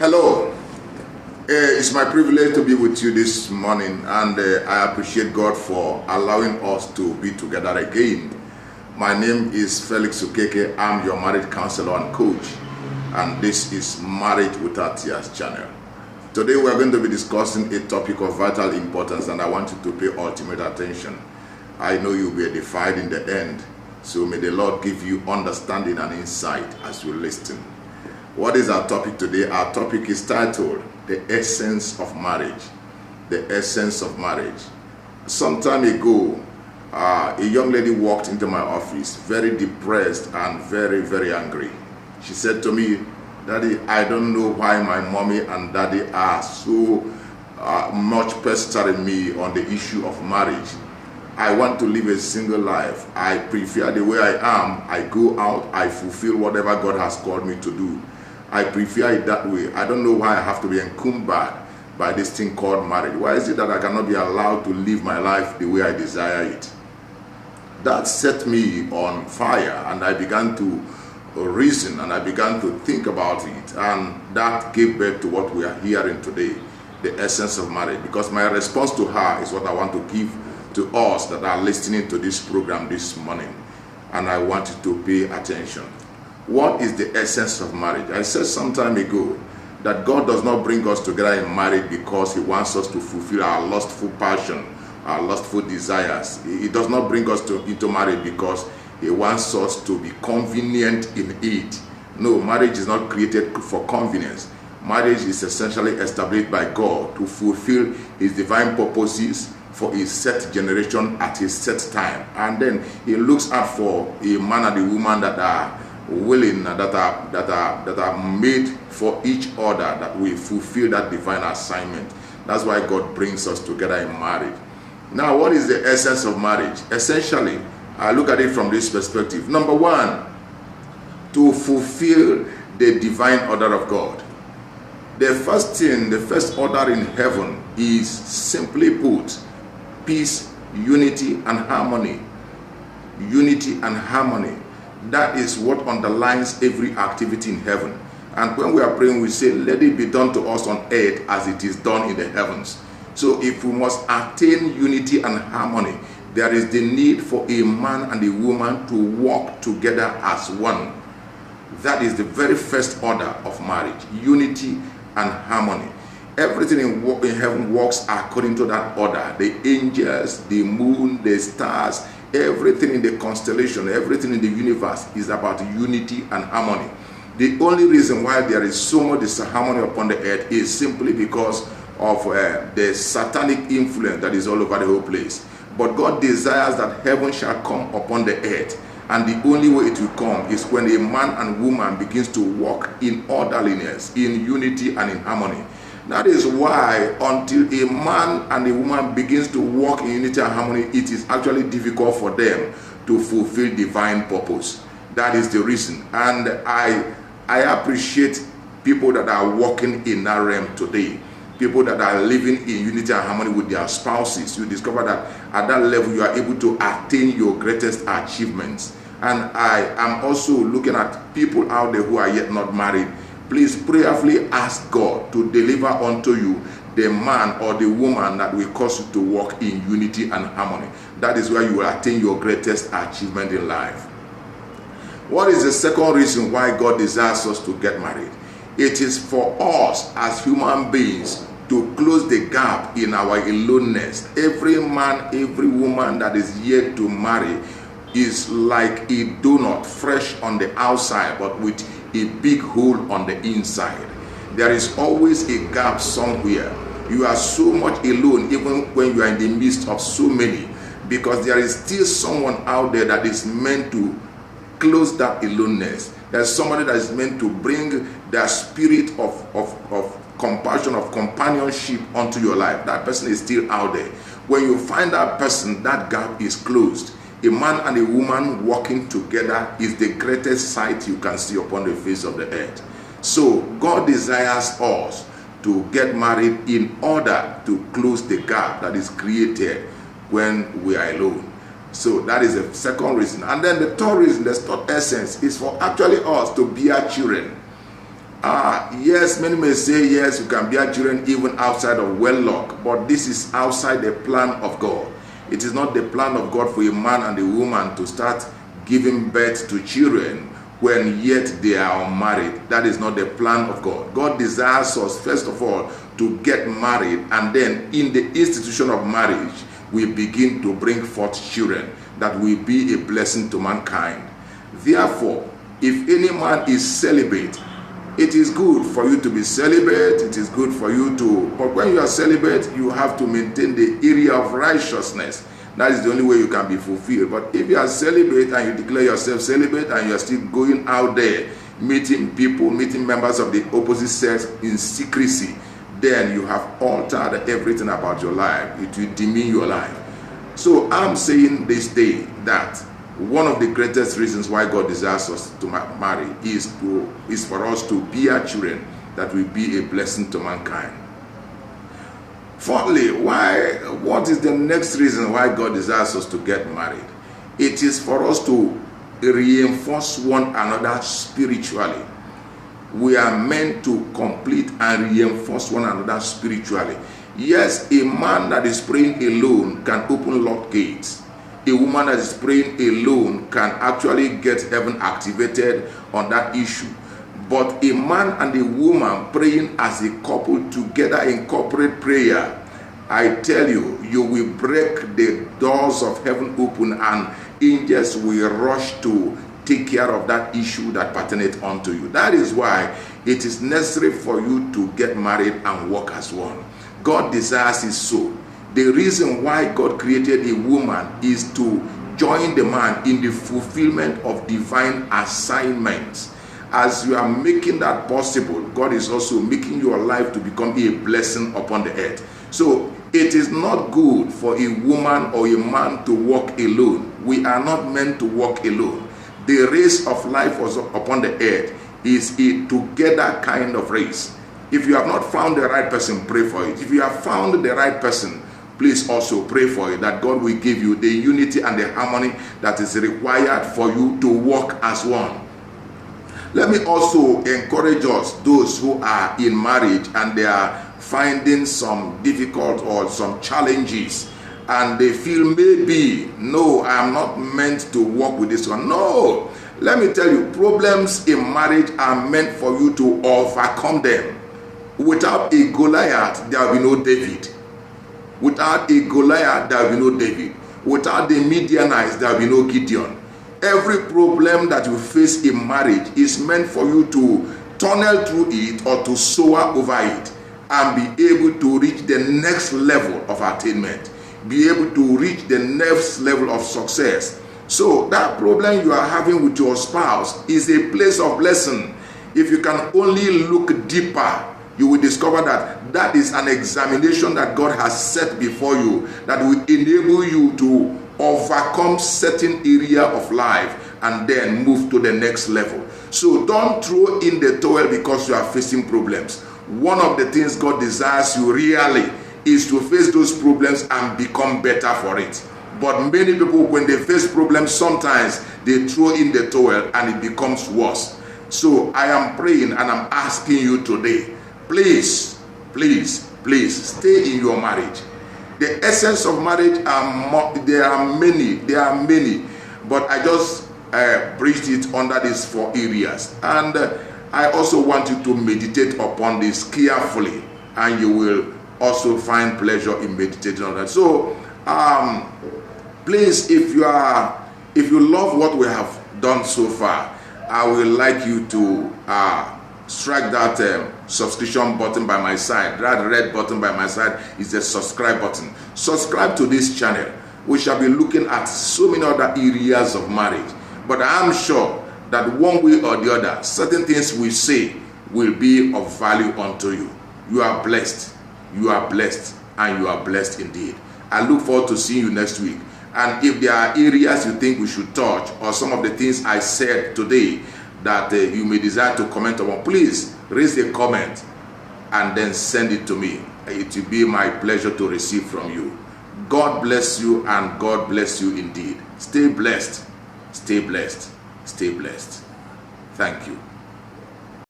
Hello, it's my privilege to be with you this morning, and I appreciate God for allowing us to be together again. My name is Felix Ukeke. I'm your marriage counselor and coach, and this is Marriage Without Tears channel. Today we are going to be discussing a topic of vital importance, and I want you to pay ultimate attention. I know you'll be edified in the end, so may the Lord give you understanding and insight as you listen. What is our topic today? Our topic is titled, The Essence of Marriage. The Essence of Marriage. Some time ago, a young lady walked into my office, very depressed and very, very angry. She said to me, "Daddy, I don't know why my mommy and daddy are so much pestering me on the issue of marriage. I want to live a single life. I prefer the way I am. I go out, I fulfill whatever God has called me to do. I prefer it that way. I don't know why I have to be encumbered by this thing called marriage. Why is it that I cannot be allowed to live my life the way I desire it?" That set me on fire, and I began to reason and I began to think about it, and that gave birth to what we are hearing today, the essence of marriage. Because my response to her is what I want to give to us that are listening to this program this morning, and I want you to pay attention. What is the essence of marriage? I said some time ago that God does not bring us together in marriage because He wants us to fulfill our lustful passion, our lustful desires. He does not bring us into marriage because He wants us to be convenient in it. No, marriage is not created for convenience. Marriage is essentially established by God to fulfill His divine purposes for His set generation at His set time. And then He looks out for a man and a woman that are willing, that are made for each other, that we fulfill that divine assignment. That's why God brings us together in marriage. Now, what is the essence of marriage? Essentially, I look at it from this perspective. Number one, to fulfill the divine order of God. The first thing, the first order in heaven is, simply put, peace, unity, and harmony. Unity and harmony. That is what underlines every activity in heaven. And when we are praying, we say, "Let it be done to us on earth as it is done in the heavens." So if we must attain unity and harmony, there is the need for a man and a woman to walk together as one. That is the very first order of marriage, unity and harmony. Everything in heaven works according to that order. The angels, the moon, the stars, everything in the constellation, everything in the universe is about unity and harmony. The only reason why there is so much disharmony upon the earth is simply because of the satanic influence that is all over the whole place. But God desires that heaven shall come upon the earth, and the only way it will come is when a man and woman begins to walk in orderliness, in unity and in harmony. That is why until a man and a woman begins to walk in unity and harmony, it is actually difficult for them to fulfill divine purpose. That is the reason. And I appreciate people that are walking in that realm today. People that are living in unity and harmony with their spouses. You discover that at that level you are able to attain your greatest achievements. And I am also looking at people out there who are yet not married. Please prayerfully ask God to deliver unto you the man or the woman that will cause you to walk in unity and harmony. That is where you will attain your greatest achievement in life. What is the second reason why God desires us to get married? It is for us as human beings to close the gap in our aloneness. Every man, every woman that is yet to marry is like a donut, fresh on the outside, but with a big hole on the inside. There is always a gap somewhere. You are so much alone even when you are in the midst of so many, because there is still someone out there that is meant to close that aloneness. There's somebody that is meant to bring the spirit of compassion, of companionship onto your life. That person is still out there. When you find that person, that gap is closed. A man and a woman walking together is the greatest sight you can see upon the face of the earth. So God desires us to get married in order to close the gap that is created when we are alone. So that is the second reason. And then the third reason, the third essence, is for actually us to bear children. Yes, many may say, yes, you can bear children even outside of wedlock, but this is outside the plan of God. It is not the plan of God for a man and a woman to start giving birth to children when yet they are unmarried. That is not the plan of God. God desires us, first of all, to get married, and then in the institution of marriage, we begin to bring forth children that will be a blessing to mankind. Therefore, if any man is celibate, it is good for you to be celibate. It is good for you to, but when you are celibate, you have to maintain the area of righteousness. That is the only way you can be fulfilled. But if you are celibate and you declare yourself celibate and you are still going out there, meeting people, meeting members of the opposite sex in secrecy, then you have altered everything about your life. It will demean your life. So I'm saying this day that one of the greatest reasons why God desires us to marry is for us to bear children that will be a blessing to mankind. Fourthly, what is the next reason why God desires us to get married? It is for us to reinforce one another spiritually. We are meant to complete and reinforce one another spiritually. Yes, a man that is praying alone can open locked gates. A woman that is praying alone can actually get heaven activated on that issue. But a man and a woman praying as a couple together in corporate prayer, I tell you, you will break the doors of heaven open and angels will rush to take care of that issue that pertaineth unto you. That is why it is necessary for you to get married and walk as one. God desires it so. The reason why God created a woman is to join the man in the fulfillment of divine assignments. As you are making that possible, God is also making your life to become a blessing upon the earth. So it is not good for a woman or a man to walk alone. We are not meant to walk alone. The race of life upon the earth is a together kind of race. If you have not found the right person, pray for it. If you have found the right person, please also pray for it, that God will give you the unity and the harmony that is required for you to walk as one. Let me also encourage us, those who are in marriage and they are finding some difficult or some challenges, and they feel maybe, no, I am not meant to walk with this one. No, let me tell you, problems in marriage are meant for you to overcome them. Without a Goliath, there will be no David. Without a Goliath, there will be no David. Without the Midianites, there will be no Gideon. Every problem that you face in marriage is meant for you to tunnel through it or to soar over it and be able to reach the next level of attainment, be able to reach the next level of success. So that problem you are having with your spouse is a place of blessing. If you can only look deeper, you will discover that that is an examination that God has set before you that will enable you to overcome certain area of life and then move to the next level. So don't throw in the towel because you are facing problems. One of the things God desires you really is to face those problems and become better for it. But many people, when they face problems, sometimes they throw in the towel and it becomes worse. So I am praying and I'm asking you today, please, please, please stay in your marriage. The essence of marriage there are many, but I just bridged it under these 4 areas. And I also want you to meditate upon this carefully, and you will also find pleasure in meditating on that. So please, if you love what we have done so far, I would like you to strike that subscription button by my side. That red button by my side is the subscribe button. Subscribe to this channel. We shall be looking at so many other areas of marriage, but I am sure that one way or the other, certain things we say will be of value unto you. You are blessed, and you are blessed indeed. I look forward to seeing you next week. And if there are areas you think we should touch, or some of the things I said today that you may desire to comment on, please raise a comment and then send it to me. It will be my pleasure to receive from you. God bless you, and God bless you indeed. Stay blessed, stay blessed, stay blessed. Thank you.